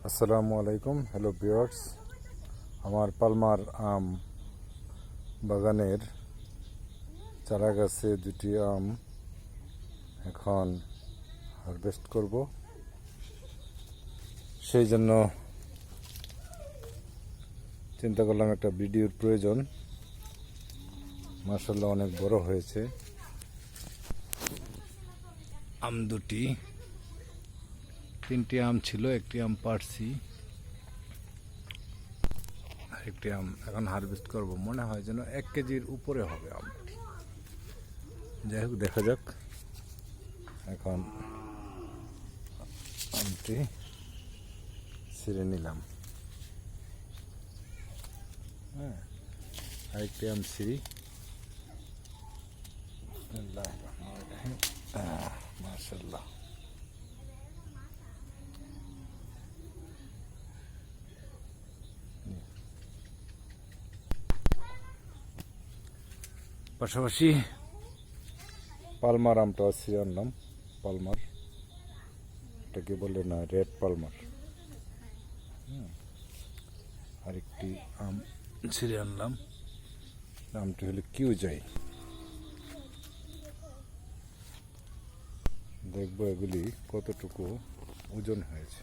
আসসালামু আলাইকুম, hello viewers. আমার পালমার আম বাগানের চারা গাছে দুটি আম এখন হারভেস্ট করব। সেই জন্য চিন্তা করলাম একটা ভিডিওর প্রয়োজন। মাশাআল্লাহ অনেক বড় হয়েছে আম দুটি। তিনটি আম ছিল, একটি আম পাড়ছি, একটি আম এখন হারভেস্ট করব। মনে হয় যেন 1 কেজির উপরে হবে আমটি। যাই হোক, দেখা যাক। এখন আমটি ছিঁড়ে নিলাম। হ্যাঁ, আরেকটি আম ছিঁড়ি। মাশাআল্লাহ, পাশাপাশি পালমার আমটা ছিঁড়ে আনলাম। পালমার, এটাকে বলে না রেড পালমার। আরেকটি আম ছিঁড়ে আনলাম, আমটি হলো কিউজাই। দেখবো এগুলি কতটুকু ওজন হয়েছে।